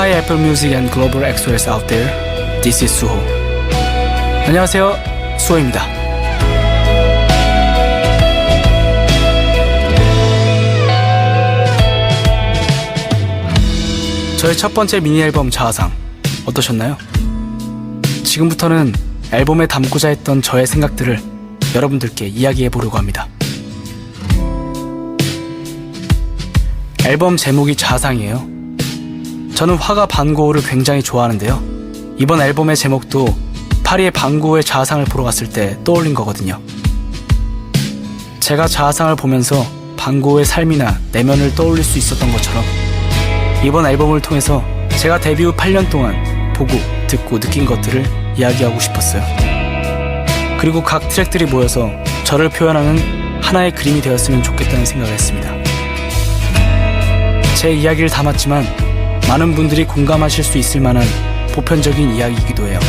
Hi Apple Music and Global XOS out there. This is 수호. 안녕하세요, 수호입니다. 저의 첫 번째 미니 앨범 자아상 어떠셨나요? 지금부터는 앨범에 담고자 했던 저의 생각들을 여러분들께 이야기해 보려고 합니다. 앨범 제목이 자아상이에요. 저는 화가 반고흐를 굉장히 좋아하는데요. 이번 앨범의 제목도 파리의 반고흐의 자아상을 보러 갔을 때 떠올린 거거든요. 제가 자아상을 보면서 반고흐의 삶이나 내면을 떠올릴 수 있었던 것처럼 이번 앨범을 통해서 제가 데뷔 후 8년 동안 보고 듣고 느낀 것들을 이야기하고 싶었어요. 그리고 각 트랙들이 모여서 저를 표현하는 하나의 그림이 되었으면 좋겠다는 생각을 했습니다. 제 이야기를 담았지만 많은 분들이 공감하실 수 있을 만한 보편적인 이야기이기도 해요.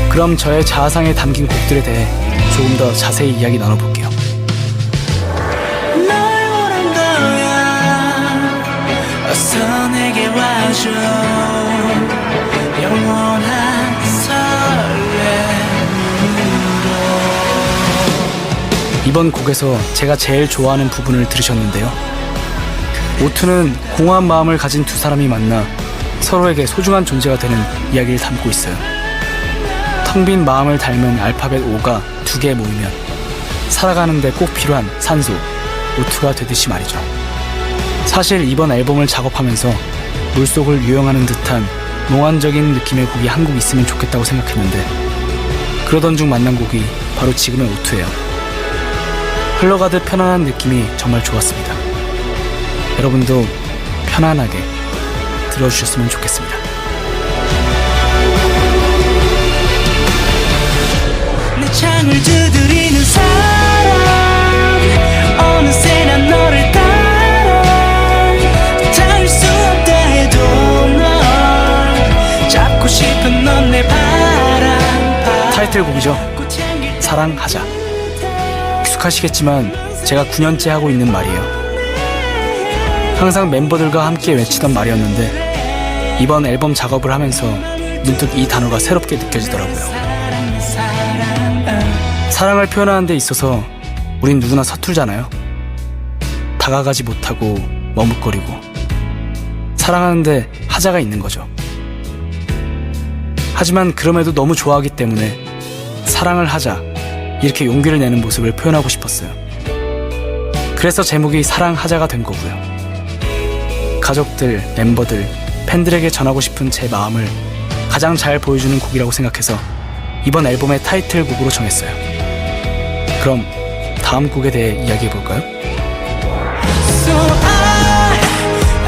그럼 저의 자아상에 담긴 곡들에 대해 조금 더 자세히 이야기 나눠볼게요. 널 원한 거야. 어서 내게 와줘. 영원한 설렘으로. 이번 곡에서 제가 제일 좋아하는 부분을 들으셨는데요. 오투는 공허한 마음을 가진 두 사람이 만나 서로에게 소중한 존재가 되는 이야기를 담고 있어요. 텅 빈 마음을 닮은 알파벳 O가 두 개 모이면 살아가는데 꼭 필요한 산소, 오투가 되듯이 말이죠. 사실 이번 앨범을 작업하면서 물속을 유영하는 듯한 몽환적인 느낌의 곡이 한 곡 있으면 좋겠다고 생각했는데 그러던 중 만난 곡이 바로 지금의 오투예요. 흘러가듯 편안한 느낌이 정말 좋았습니다. 여러분도 편안하게 들어주셨으면 좋겠습니다. 내 창을 두드리는 사람 어느새 난 너를 따라 닿을 수 없다 해도 널 잡고 싶은 넌 내 바람 타이틀곡이죠. 사랑하자. 익숙하시겠지만 제가 9년째 하고 있는 말이에요. 항상 멤버들과 함께 외치던 말이었는데 이번 앨범 작업을 하면서 문득 이 단어가 새롭게 느껴지더라고요. 사랑을 표현하는 데 있어서 우린 누구나 서툴잖아요. 다가가지 못하고 머뭇거리고 사랑하는데 하자가 있는 거죠. 하지만 그럼에도 너무 좋아하기 때문에 사랑을 하자 이렇게 용기를 내는 모습을 표현하고 싶었어요. 그래서 제목이 사랑하자가 된 거고요. 가족들, 멤버들, 팬들에게 전하고 싶은 제 마음을 가장 잘 보여주는 곡이라고 생각해서 이번 앨범의 타이틀곡으로 정했어요. 그럼 다음 곡에 대해 이야기해볼까요? So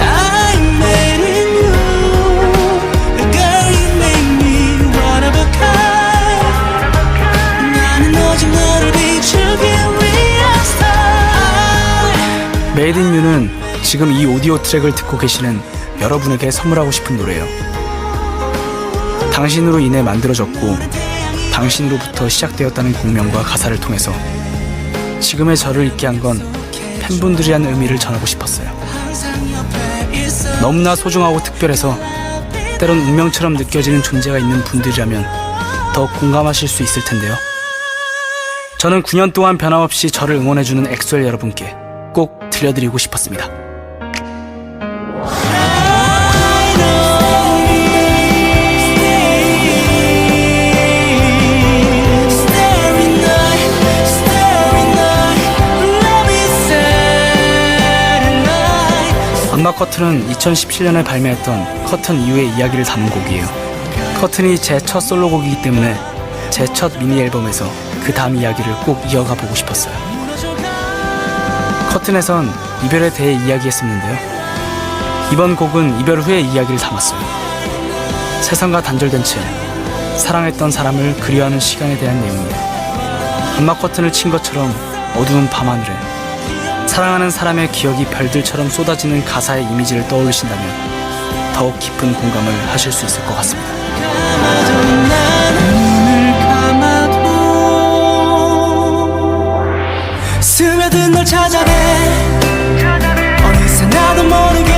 I made it you. Girl, you make me one of a kind. 나는 오직 너를 비추기 위한 star. Made in You는 지금 이 오디오 트랙을 듣고 계시는 여러분에게 선물하고 싶은 노래예요. 당신으로 인해 만들어졌고 당신으로부터 시작되었다는 곡명과 가사를 통해서 지금의 저를 있게 한 건 팬분들이란 의미를 전하고 싶었어요. 너무나 소중하고 특별해서 때론 운명처럼 느껴지는 존재가 있는 분들이라면 더 공감하실 수 있을 텐데요. 저는 9년 동안 변함없이 저를 응원해주는 엑소엘 여러분께 꼭 들려드리고 싶었습니다. 악마 커튼은 2017년에 발매했던 커튼 이후의 이야기를 담은 곡이에요. 커튼이 제 첫 솔로곡이기 때문에 제 첫 미니 앨범에서 그 다음 이야기를 꼭 이어가 보고 싶었어요. 커튼에선 이별에 대해 이야기했었는데요. 이번 곡은 이별 후의 이야기를 담았어요. 세상과 단절된 채 사랑했던 사람을 그리워하는 시간에 대한 내용이에요. 악마 커튼을 친 것처럼 어두운 밤하늘에 사랑하는 사람의 기억이 별들처럼 쏟아지는 가사의 이미지를 떠올리신다면 더욱 깊은 공감을 하실 수 있을 것 같습니다. 스며든 널 찾아내 어느새 나도 모르게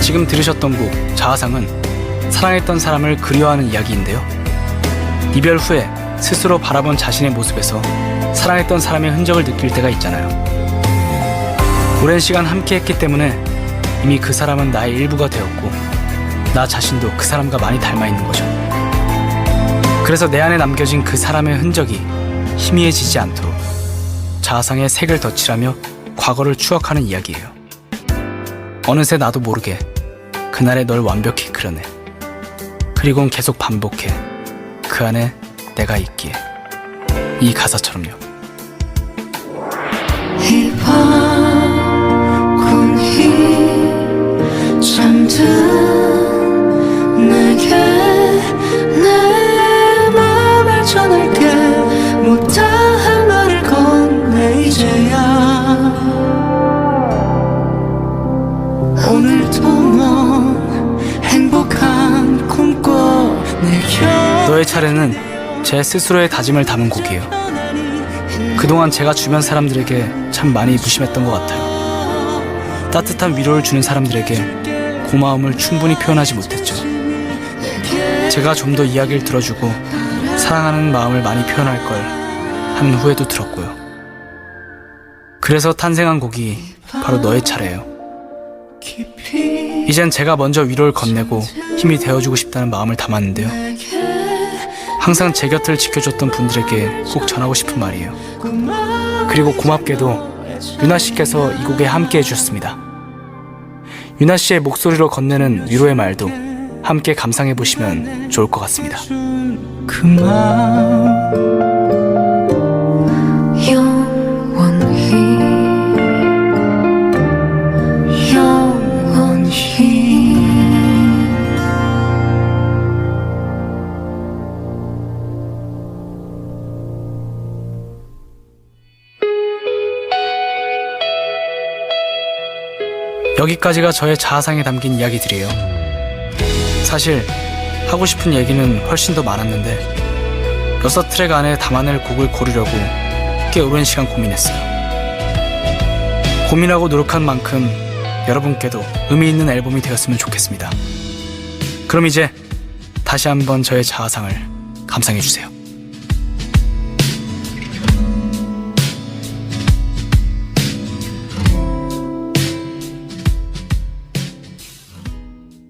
지금 들으셨던 곡 자아상은 사랑했던 사람을 그리워하는 이야기인데요. 이별 후에 스스로 바라본 자신의 모습에서 사랑했던 사람의 흔적을 느낄 때가 있잖아요. 오랜 시간 함께 했기 때문에 이미 그 사람은 나의 일부가 되었고 나 자신도 그 사람과 많이 닮아 있는 거죠. 그래서 내 안에 남겨진 그 사람의 흔적이 희미해지지 않도록 자아상에 색을 덧칠하며 과거를 추억하는 이야기예요. 어느새 나도 모르게 그날의 널 완벽히 그려내. 그리곤 계속 반복해 그 안에 내가 있기에. 이 가사처럼요. 이 밤 곤히 잠든 내게 내 맘을 전할게. 못다한 말을 건네 이제야. 오늘도 넌 행복한 꿈꿔 내 곁. 너의 차례는 제 스스로의 다짐을 담은 곡이에요. 그동안 제가 주변 사람들에게 참 많이 무심했던 것 같아요. 따뜻한 위로를 주는 사람들에게 고마움을 충분히 표현하지 못했죠. 제가 좀 더 이야기를 들어주고 사랑하는 마음을 많이 표현할 걸 하는 후회도 들었고요. 그래서 탄생한 곡이 바로 너의 차례예요. 이젠 제가 먼저 위로를 건네고 힘이 되어주고 싶다는 마음을 담았는데요. 항상 제 곁을 지켜줬던 분들에게 꼭 전하고 싶은 말이에요. 그리고 고맙게도 유나 씨께서 이 곡에 함께 해주셨습니다. 유나 씨의 목소리로 건네는 위로의 말도 함께 감상해 보시면 좋을 것 같습니다. 그 마음 영원히 여기까지가 저의 자아상에 담긴 이야기들이에요. 사실 하고 싶은 얘기는 훨씬 더 많았는데 6트랙 안에 담아낼 곡을 고르려고 꽤 오랜 시간 고민했어요. 고민하고 노력한 만큼 여러분께도 의미 있는 앨범이 되었으면 좋겠습니다. 그럼 이제 다시 한번 저의 자아상을 감상해주세요.